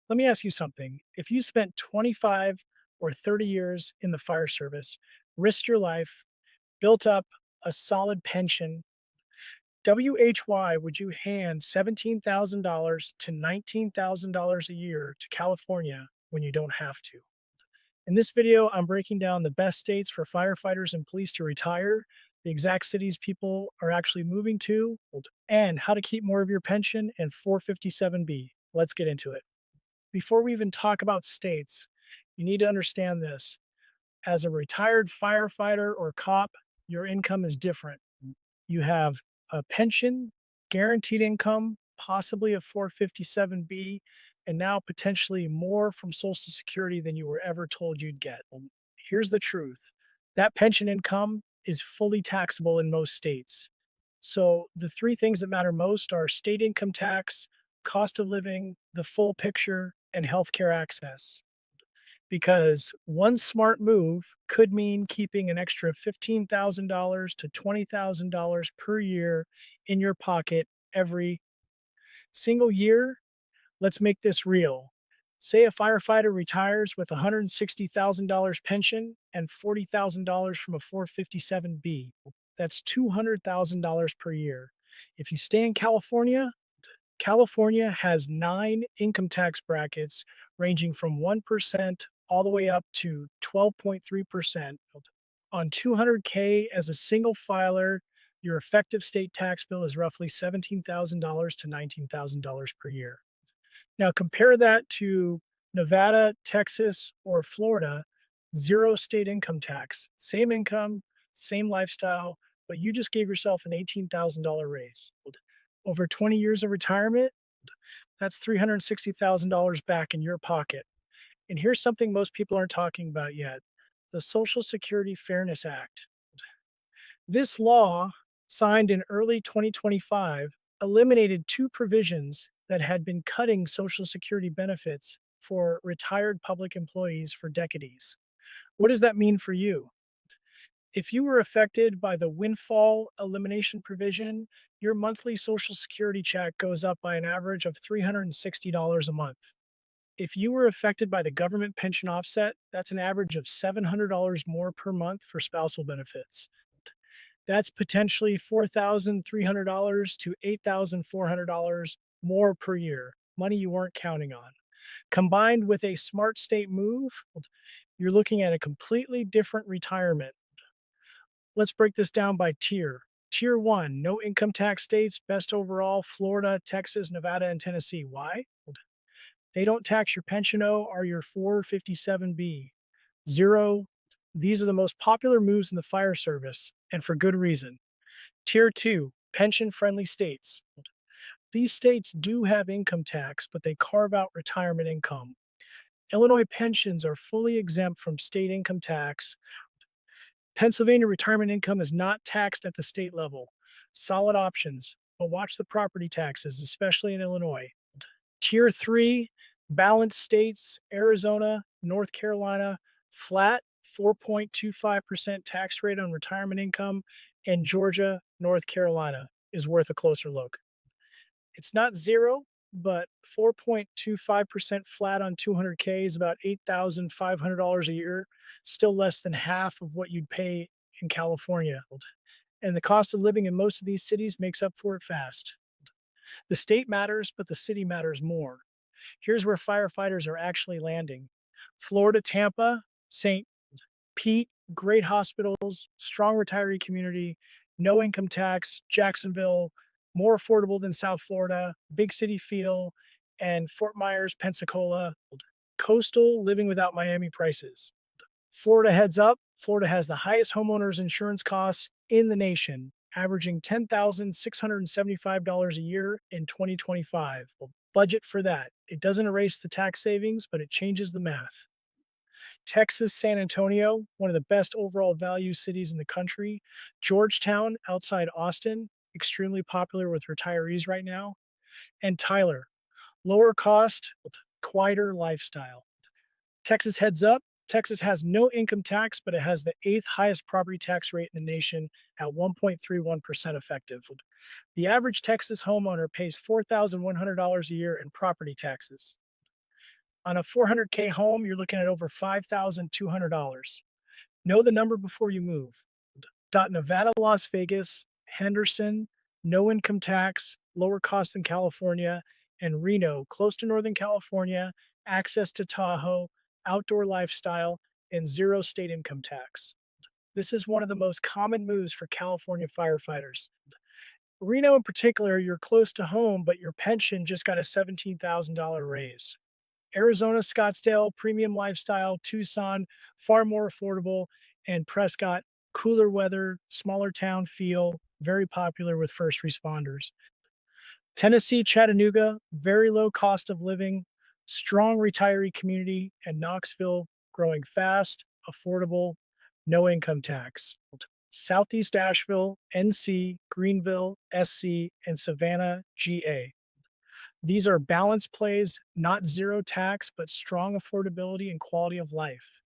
Let me ask you something. If you spent 25 or 30 years in the fire service, risked your life, built up a solid pension, WHY would you hand $17,000 to $19,000 a year to California when you don't have to? In this video, I'm breaking down the best states for firefighters and police to retire, the exact cities people are actually moving to, and how to keep more of your pension and 457B. Let's get into it. Before we even talk about states, you need to understand this. As a retired firefighter or cop, your income is different. You have a pension, guaranteed income, possibly a 457B, and now potentially more from Social Security than you were ever told you'd get. Here's the truth, that pension income is fully taxable in most states. So the three things that matter most are state income tax, cost of living, the full picture, and healthcare access. Because one smart move could mean keeping an extra $15,000 to $20,000 per year in your pocket every single year. Let's make this real. Say a firefighter retires with a $160,000 pension and $40,000 from a 457B. That's $200,000 per year. If you stay in California, California has 9 income tax brackets ranging from 1% all the way up to 12.3%. On 200K as a single filer, your effective state tax bill is roughly $17,000 to $19,000 per year. Now compare that to Nevada, Texas, or Florida, zero state income tax. Same income, same lifestyle, but you just gave yourself an $18,000 raise. Over 20 years of retirement, that's $360,000 back in your pocket. And here's something most people aren't talking about yet, the Social Security Fairness Act. This law, signed in early 2025, eliminated two provisions that had been cutting Social Security benefits for retired public employees for decades. What does that mean for you? If you were affected by the windfall elimination provision, your monthly Social Security check goes up by an average of $360 a month. If you were affected by the government pension offset, that's an average of $700 more per month for spousal benefits. That's potentially $4,300 to $8,400 more per year, money you weren't counting on. Combined with a smart state move, you're looking at a completely different retirement. Let's break this down by tier. Tier one, no income tax states, best overall, Florida, Texas, Nevada, and Tennessee. Why? They don't tax your pension O or your 457B. Zero. These are the most popular moves in the fire service, and for good reason. Tier two, pension friendly states. These states do have income tax, but they carve out retirement income. Illinois pensions are fully exempt from state income tax. Pennsylvania retirement income is not taxed at the state level. Solid options, but watch the property taxes, especially in Illinois. Tier three, balanced states, Arizona, North Carolina, flat 4.25% tax rate on retirement income, and Georgia, North Carolina is worth a closer look. It's not zero, but 4.25% flat on 200K is about $8,500 a year, still less than half of what you'd pay in California. And the cost of living in most of these cities makes up for it fast. The state matters, but the city matters more. Here's where firefighters are actually landing. Florida, Tampa, St. Pete, great hospitals, strong retiree community, no income tax, Jacksonville, more affordable than South Florida, big city feel, and Fort Myers, Pensacola, coastal, living without Miami prices. Florida heads up. Florida has the highest homeowners insurance costs in the nation, averaging $10,675 a year in 2025. Well, budget for that. It doesn't erase the tax savings, but it changes the math. Texas, San Antonio, one of the best overall value cities in the country. Georgetown, outside Austin, extremely popular with retirees right now. And Tyler, lower cost, quieter lifestyle. Texas heads up. Texas has no income tax, but it has the eighth highest property tax rate in the nation at 1.31% effective. The average Texas homeowner pays $4,100 a year in property taxes. On a 400K home, you're looking at over $5,200. Know the number before you move. Nevada, Las Vegas, Henderson, no income tax, lower cost than California, and Reno, close to Northern California, access to Tahoe, outdoor lifestyle, and zero state income tax. This is one of the most common moves for California firefighters. Reno, in particular, you're close to home, but your pension just got a $17,000 raise. Arizona, Scottsdale, premium lifestyle, Tucson, far more affordable, and Prescott, cooler weather, smaller town feel, very popular with first responders. Tennessee, Chattanooga, very low cost of living, strong retiree community, and Knoxville, growing fast, affordable, no income tax. Southeast Asheville, NC, Greenville, SC, and Savannah, GA. These are balanced plays, not zero tax, but strong affordability and quality of life.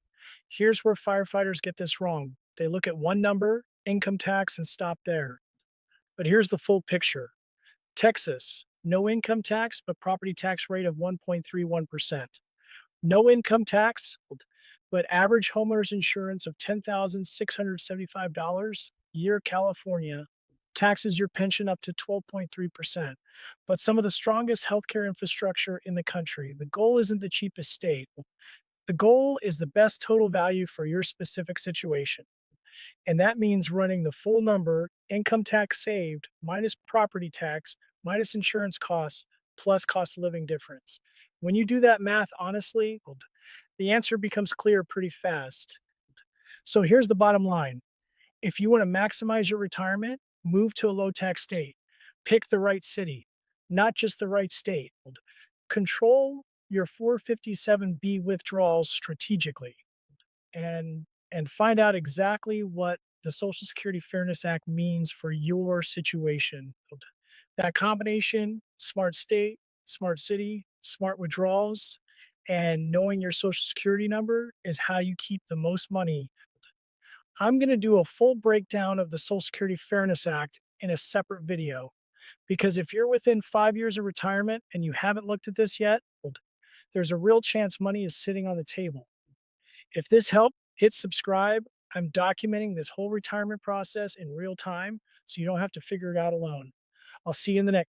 Here's where firefighters get this wrong. They look at one number, income tax, and stop there. But here's the full picture. Texas, no income tax, but property tax rate of 1.31%. No income tax, but average homeowner's insurance of $10,675 year. California taxes your pension up to 12.3%, but some of the strongest healthcare infrastructure in the country. The goal isn't the cheapest state. The goal is the best total value for your specific situation. And that means running the full number, income tax saved, minus property tax, minus insurance costs, plus cost of living difference. When you do that math honestly, the answer becomes clear pretty fast. So here's the bottom line. If you want to maximize your retirement, move to a low tax state. Pick the right city, not just the right state. Control your 457B withdrawals strategically and find out exactly what the Social Security Fairness Act means for your situation. That combination, smart state, smart city, smart withdrawals, and knowing your social security number is how you keep the most money. I'm going to do a full breakdown of the Social Security Fairness Act in a separate video because if you're within 5 years of retirement and you haven't looked at this yet, there's a real chance money is sitting on the table. If this helped, hit subscribe. I'm documenting this whole retirement process in real time so you don't have to figure it out alone. I'll see you in the next